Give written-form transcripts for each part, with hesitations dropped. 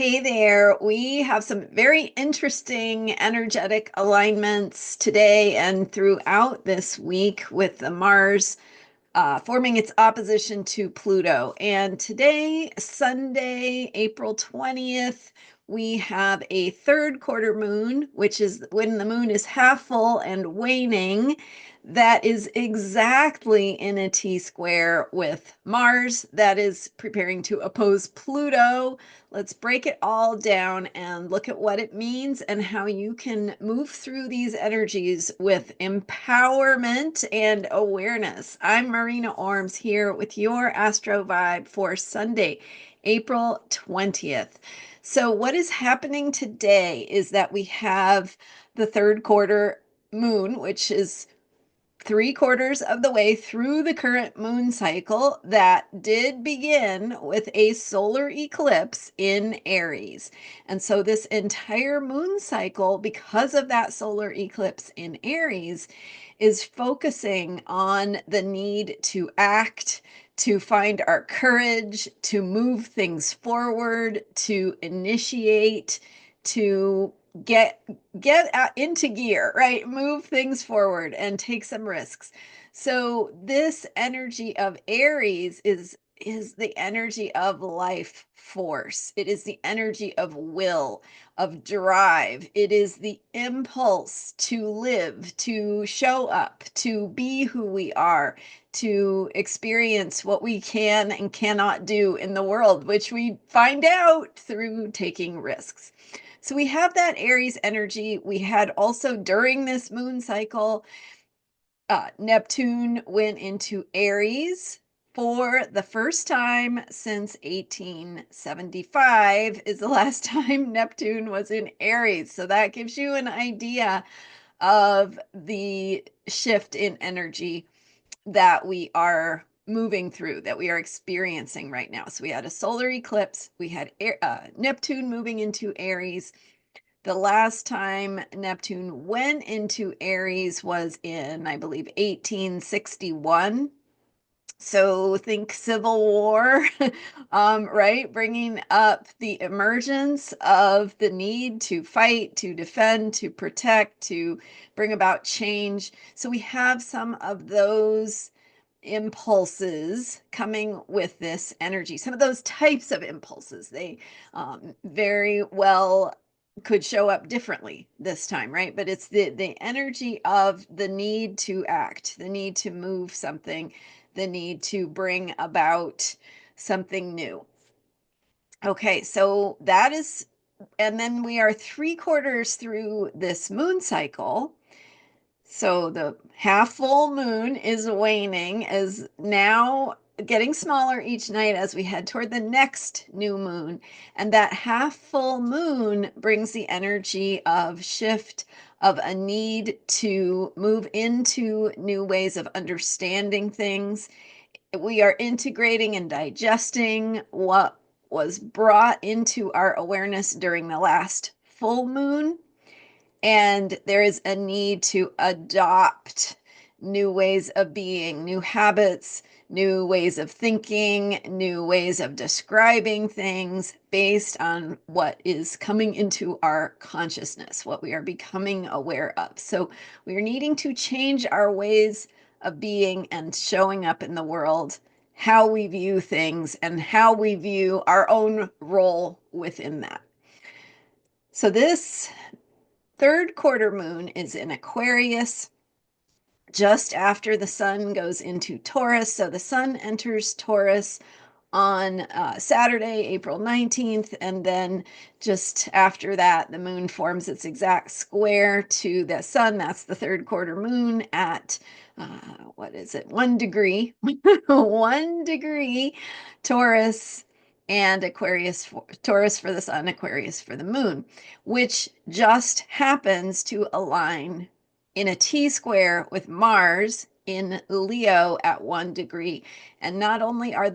Hey there, we have some very interesting energetic alignments today and throughout this week with the Mars forming its opposition to Pluto. And today, Sunday, April 20th, we have a third quarter moon, which is when the moon is half full and waning. That is exactly in a T square with Mars that is preparing to oppose Pluto. Let's break it all down and look at what it means and how you can move through these energies with empowerment and awareness. I'm Marina Orms here with your Astro Vibe for Sunday, April 20th. So, what is happening today is that we have the third quarter moon, which is 3/4 of the way through the current moon cycle that did begin with a solar eclipse in Aries. And so, this entire moon cycle, because of that solar eclipse in Aries, is focusing on the need to act, to find our courage, to move things forward, to initiate, to get into gear, right? Move things forward and take some risks. So this energy of Aries is the energy of life force. It is the energy of will, of drive. It is the impulse to live, to show up, to be who we are, to experience what we can and cannot do in the world, which we find out through taking risks. So we have that Aries energy. We had also during this moon cycle, Neptune went into Aries for the first time since 1875 is the last time Neptune was in Aries. So that gives you an idea of the shift in energy that we are moving through, that we are experiencing right now. So we had a solar eclipse, we had Neptune moving into Aries. The last time Neptune went into Aries was in, I believe, 1861. So think Civil War, right? Bringing up the emergence of the need to fight, to defend, to protect, to bring about change. So we have some of those impulses coming with this energy, some of those types of impulses. They very well could show up differently this time, right? But it's the energy of the need to act, the need to move something, the need to bring about something new. Okay, so that is, and then we are 3/4 through this moon cycle. So the half full moon is waning, is now getting smaller each night as we head toward the next new moon. And that half full moon brings the energy of shift, of a need to move into new ways of understanding things. We are integrating and digesting what was brought into our awareness during the last full moon, and there is a need to adopt new ways of being, new habits, new ways of thinking, new ways of describing things based on what is coming into our consciousness, what we are becoming aware of. So we are needing to change our ways of being and showing up in the world, how we view things, and how we view our own role within that. So this third quarter moon is in Aquarius just after the sun goes into Taurus. So the sun enters Taurus on Saturday, April 19th, and then just after that, the moon forms its exact square to the sun. That's the third quarter moon at what is it? 1 degree, 1 degree Taurus, and Aquarius, Taurus for the sun, Aquarius for the moon, which just happens to align in a T square with Mars in Leo at 1 degree. And not only are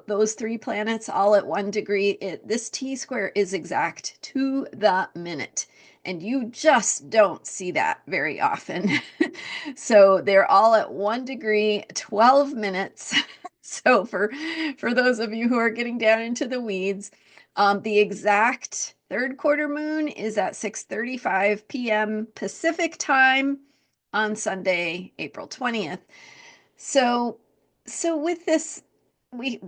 those three planets all at 1 degree, this T square is exact to the minute. And you just don't see that very often. So they're all at 1 degree, 12 minutes. So for those of you who are getting down into the weeds, the exact third quarter moon is at 6:35 p.m. Pacific time on Sunday, April 20th. So with this,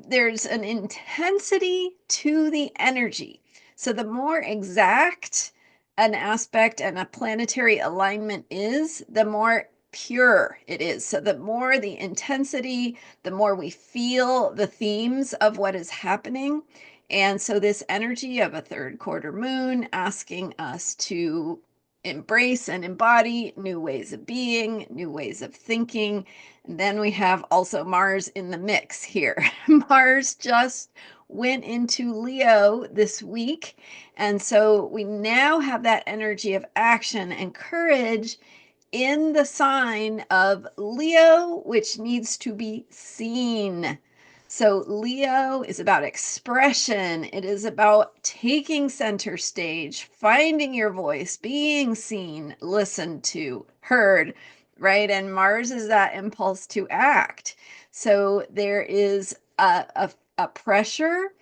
there's an intensity to the energy. So the more exact an aspect and a planetary alignment is, the more pure it is. So the more the intensity, the more we feel the themes of what is happening. And so this energy of a third quarter moon asking us to embrace and embody new ways of being, new ways of thinking. And then we have also Mars in the mix here. Mars just went into Leo this week. And so we now have that energy of action and courage in the sign of Leo, which needs to be seen. So Leo is about expression. It is about taking center stage, finding your voice, being seen, listened to, heard, right? And Mars is that impulse to act. So there is a pressure,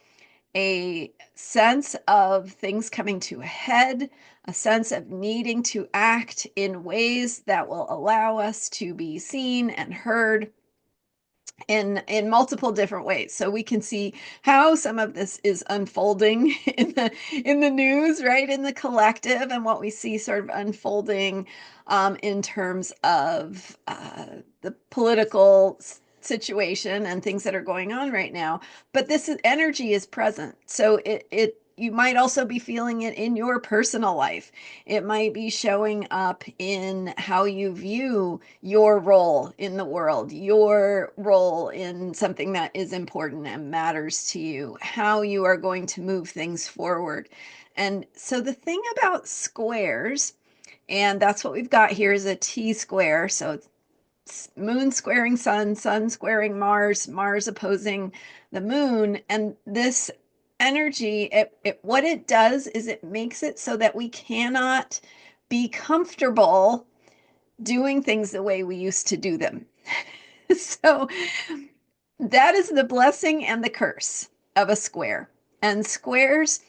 a sense of things coming to a head, a sense of needing to act in ways that will allow us to be seen and heard in multiple different ways. So we can see how some of this is unfolding in the news, right, in the collective, and what we see sort of unfolding in terms of the political situation and things that are going on right now. But energy is present, so it you might also be feeling it in your personal life. It might be showing up in how you view your role in the world, your role in something that is important and matters to you, how you are going to move things forward. And so the thing about squares, and that's what we've got here, is a T square. So it's moon squaring sun, sun squaring Mars, Mars opposing the moon. And this energy, what it does is it makes it so that we cannot be comfortable doing things the way we used to do them. So that is the blessing and the curse of a square. And squares,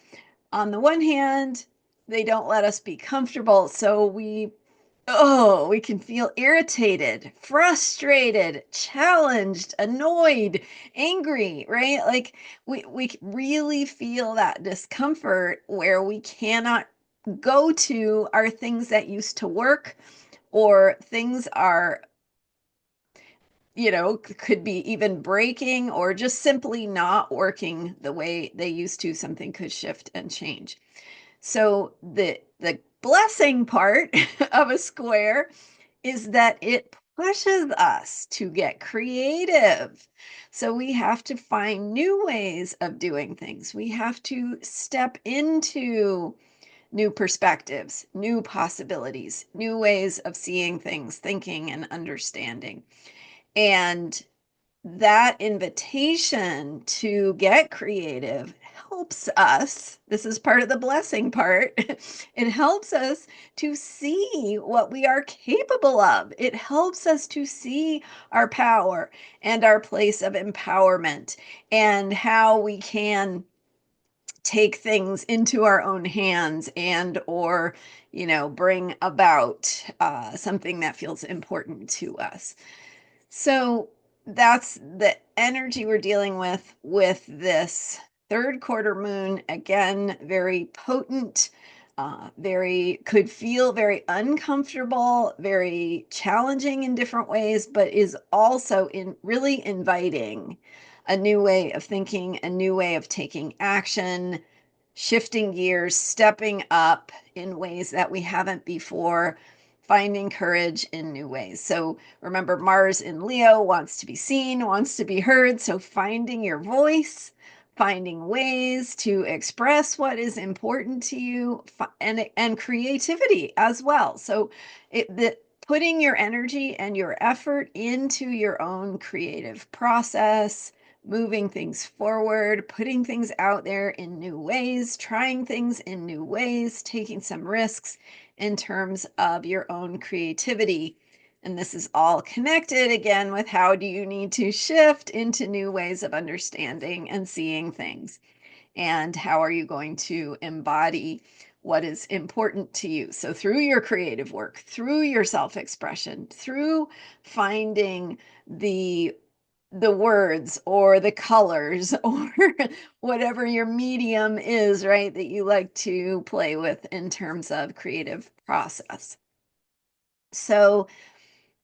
on the one hand, they don't let us be comfortable. So we can feel irritated, frustrated, challenged, annoyed, angry, right? Like we really feel that discomfort where we cannot go to our things that used to work, or things are, could be even breaking or just simply not working the way they used to. Something could shift and change. So the blessing part of a square is that it pushes us to get creative. So we have to find new ways of doing things. We have to step into new perspectives, new possibilities, new ways of seeing things, thinking, and understanding. And that invitation to get creative helps us. This is part of the blessing part. It helps us to see what we are capable of. It helps us to see our power and our place of empowerment, and how we can take things into our own hands, and or bring about something that feels important to us. So that's the energy we're dealing with this third quarter moon. Again, very potent, very could feel very uncomfortable, very challenging in different ways, but is also really inviting a new way of thinking, a new way of taking action, shifting gears, stepping up in ways that we haven't before, finding courage in new ways. So remember, Mars in Leo wants to be seen, wants to be heard. So finding your voice, finding ways to express what is important to you, and creativity as well. So putting your energy and your effort into your own creative process, moving things forward, putting things out there in new ways, trying things in new ways, taking some risks in terms of your own creativity. And this is all connected again with how do you need to shift into new ways of understanding and seeing things. And how are you going to embody what is important to you? So through your creative work, through your self-expression, through finding the words or the colors or whatever your medium is, right, that you like to play with in terms of creative process. So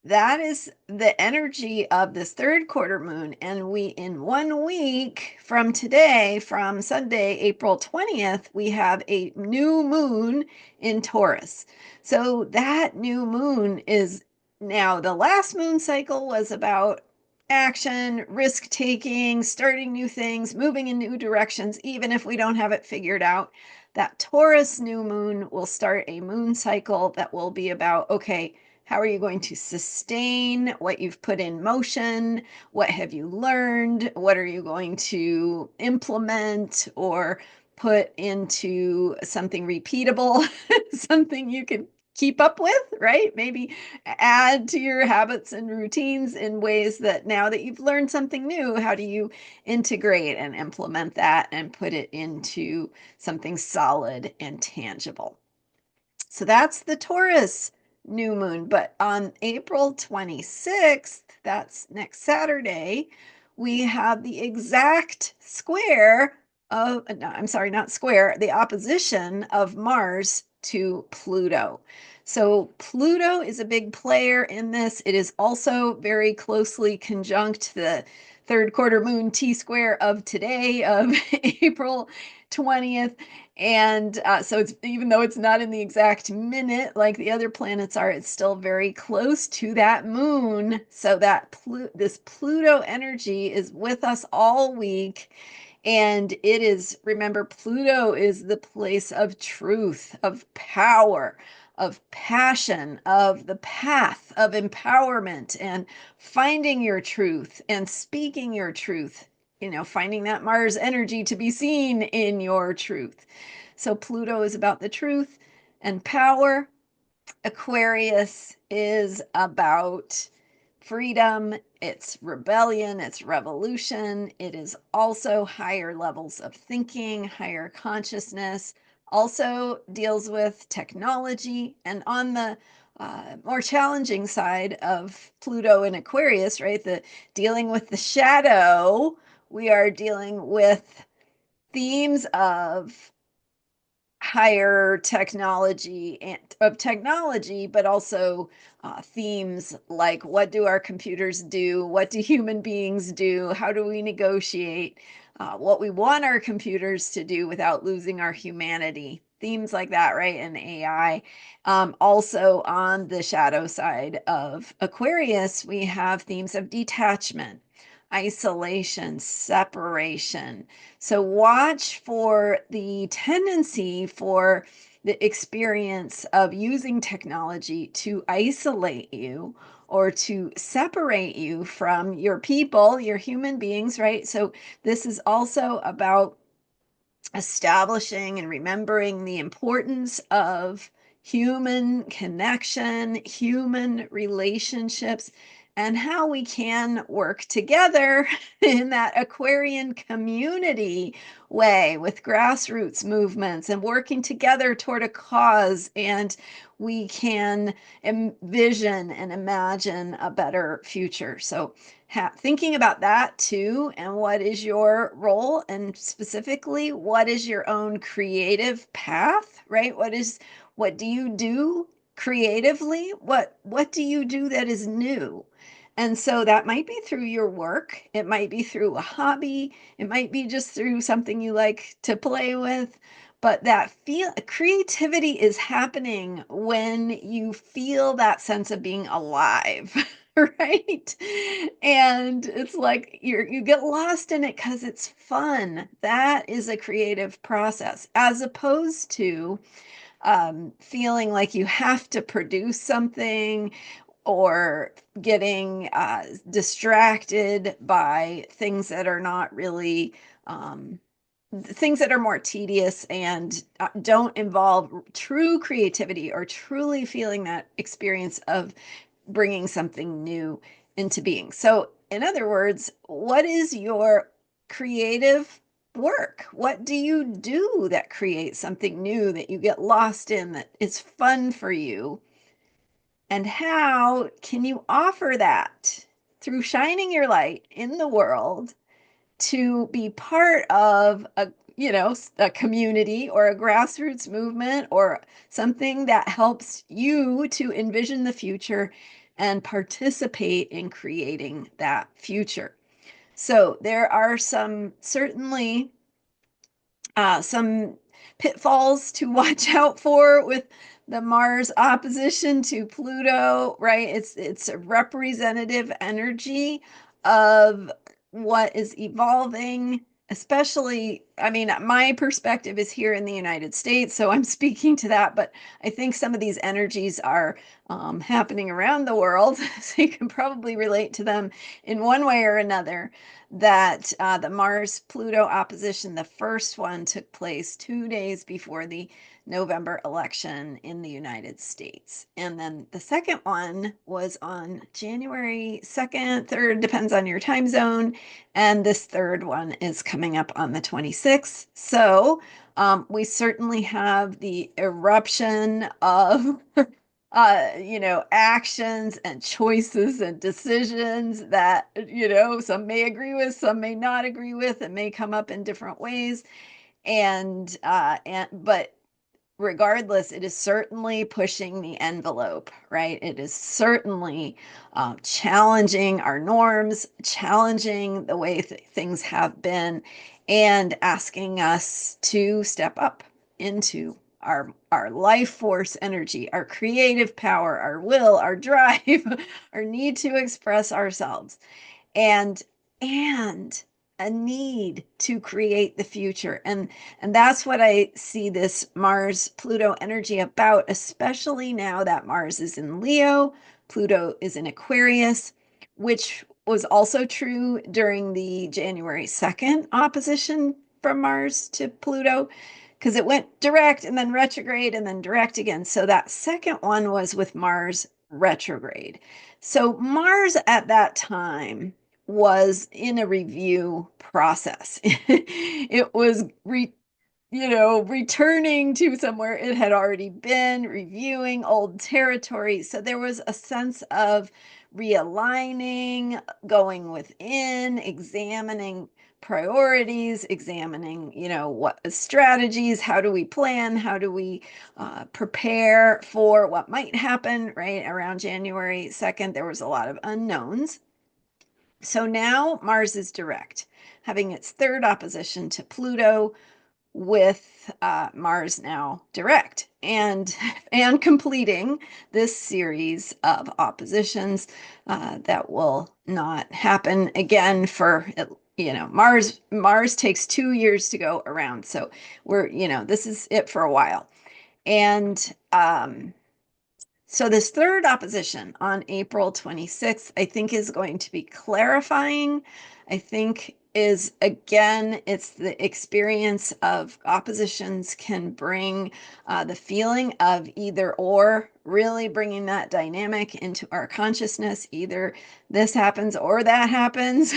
that is the energy of this third quarter moon. And we, in 1 week from today, from Sunday, April 20th, we have a new moon in Taurus. So that new moon is now, the last moon cycle was about action, risk taking, starting new things, moving in new directions, even if we don't have it figured out. That Taurus new moon will start a moon cycle that will be about, okay, how are you going to sustain what you've put in motion? What have you learned? What are you going to implement or put into something repeatable, something you can keep up with, right? Maybe add to your habits and routines in ways that now that you've learned something new, how do you integrate and implement that and put it into something solid and tangible? So that's the Taurus new moon. But on April 26th, that's next Saturday, we have the exact square of, no, I'm sorry, not square, the opposition of Mars to Pluto. So Pluto is a big player in this. It is also very closely conjunct the third quarter moon T square of today, of April 20th. And so it's, even though it's not in the exact minute like the other planets are, it's still very close to that moon. So that this Pluto energy is with us all week. And it is, remember, Pluto is the place of truth, of power, of passion, of the path of empowerment and finding your truth and speaking your truth, finding that Mars energy to be seen in your truth. So Pluto is about the truth and power. Aquarius is about freedom, it's rebellion, it's revolution. It is also higher levels of thinking, higher consciousness, also deals with technology. And on the more challenging side of Pluto and Aquarius, right, the dealing with the shadow, we are dealing with themes of higher technology and of technology, but also themes like what do our computers do? What do human beings do? How do we negotiate what we want our computers to do without losing our humanity? Themes like that, right? And AI. Also, on the shadow side of Aquarius, we have themes of detachment, isolation, separation. So watch for the tendency for the experience of using technology to isolate you or to separate you from your people, your human beings, right? So this is also about establishing and remembering the importance of human connection, human relationships, and how we can work together in that Aquarian community way with grassroots movements and working together toward a cause. And we can envision and imagine a better future. So thinking about that too, and what is your role, and specifically, what is your own creative path, right? What do you do creatively? What do you do that is new? And so that might be through your work, it might be through a hobby, it might be just through something you like to play with. But that creativity is happening when you feel that sense of being alive. Right? And it's like you get lost in it because it's fun. That is a creative process, as opposed to feeling like you have to produce something or getting distracted by things that are not really things that are more tedious and don't involve true creativity or truly feeling that experience of bringing something new into being. So, in other words, what is your creative work? What do you do that creates something new that you get lost in, that is fun for you? And how can you offer that through shining your light in the world to be part of a community or a grassroots movement or something that helps you to envision the future and participate in creating that future? So there are certainly some pitfalls to watch out for with the Mars opposition to Pluto, right? It's a representative energy of what is evolving, especially, I mean, my perspective is here in the United States, so I'm speaking to that, but I think some of these energies are happening around the world, so you can probably relate to them in one way or another. That the Mars Pluto opposition, the first one, took place 2 days before the November election in the United States. And then the second one was on January 2nd, 3rd, depends on your time zone. And this third one is coming up on the 26th. So we certainly have the eruption of actions and choices and decisions that, some may agree with, some may not agree with. It may come up in different ways. But regardless, it is certainly pushing the envelope, right? It is certainly challenging our norms, challenging the way things have been, and asking us to step up into our life force energy, our creative power, our will, our drive, our need to express ourselves, and and a need to create the future. And that's what I see this Mars Pluto energy about, especially now that Mars is in Leo, Pluto is in Aquarius, which was also true during the January 2nd opposition from Mars to Pluto, because it went direct and then retrograde and then direct again. So that second one was with Mars retrograde. So Mars at that time was in a review process. It was returning to somewhere it had already been, reviewing old territory. So there was a sense of realigning, going within, examining priorities, examining, what strategies, how do we plan, how do we prepare for what might happen, right? Around January 2nd, there was a lot of unknowns. So now Mars is direct, having its third opposition to Pluto, with Mars now direct, and completing this series of oppositions that will not happen again for Mars takes 2 years to go around, so this is it for a while. And so this third opposition on April 26th, I think, is going to be clarifying. I think it's the experience of oppositions can bring the feeling of either or, really bringing that dynamic into our consciousness. Either this happens or that happens.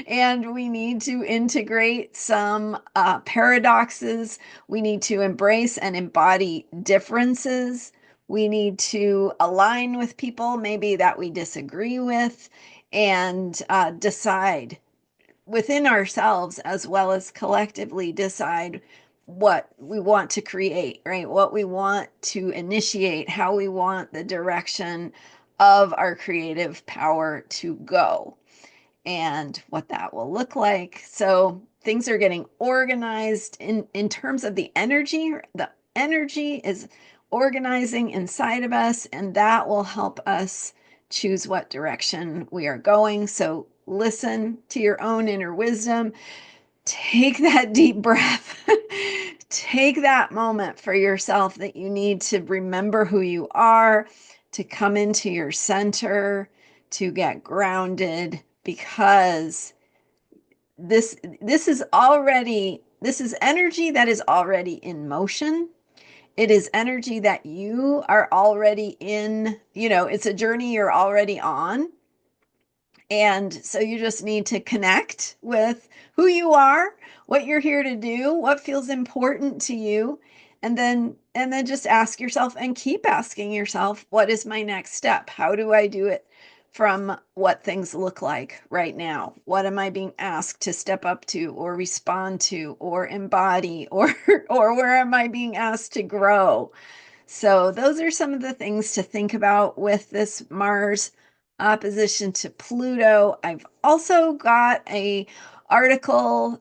And we need to integrate some paradoxes. We need to embrace and embody differences. We need to align with people maybe that we disagree with, and decide within ourselves as well as collectively decide what we want to create, right? What we want to initiate, how we want the direction of our creative power to go, and what that will look like. So things are getting organized in terms of the energy. The energy is organizing inside of us, and that will help us choose what direction we are going. So listen to your own inner wisdom. Take that deep breath. Take that moment for yourself that you need to remember who you are, to come into your center, to get grounded, because this is energy that is already in motion. It is energy that you are already in, it's a journey you're already on. And so you just need to connect with who you are, what you're here to do, what feels important to you, and then just ask yourself and keep asking yourself, what is my next step? How do I do it from what things look like right now? What am I being asked to step up to or respond to or embody or where am I being asked to grow? So those are some of the things to think about with this Mars opposition to Pluto. I've also got a article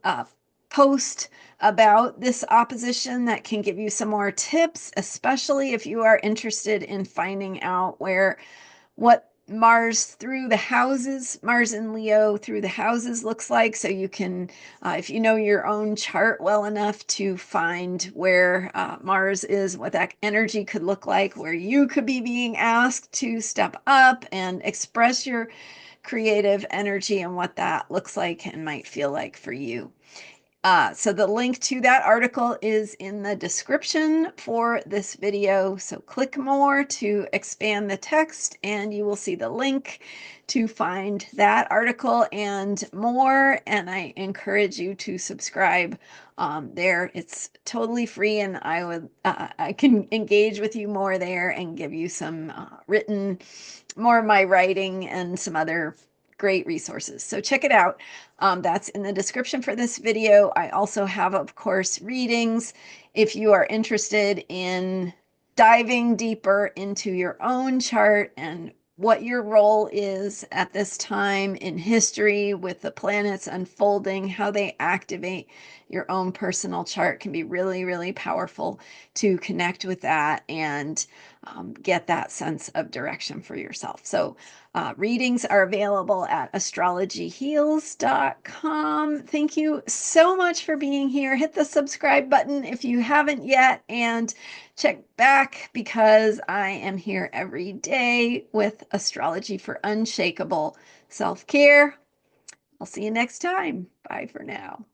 post about this opposition that can give you some more tips, especially if you are interested in finding out what Mars through the houses, Mars in Leo through the houses looks like. So you can, if you know your own chart well enough to find where Mars is, what that energy could look like, where you could be being asked to step up and express your creative energy and what that looks like and might feel like for you. So the link to that article is in the description for this video. So click more to expand the text and you will see the link to find that article and more. And I encourage you to subscribe there. It's totally free and I can engage with you more there and give you some more of my writing and some other great resources. So check it out. That's in the description for this video. I also have, of course, readings. If you are interested in diving deeper into your own chart and what your role is at this time in history with the planets unfolding, how they activate your own personal chart can be really, really powerful to connect with that and get that sense of direction for yourself. So readings are available at astrologyheals.com. Thank you so much for being here. Hit the subscribe button if you haven't yet and check back because I am here every day with Astrology for Unshakable Self-Care. I'll see you next time. Bye for now.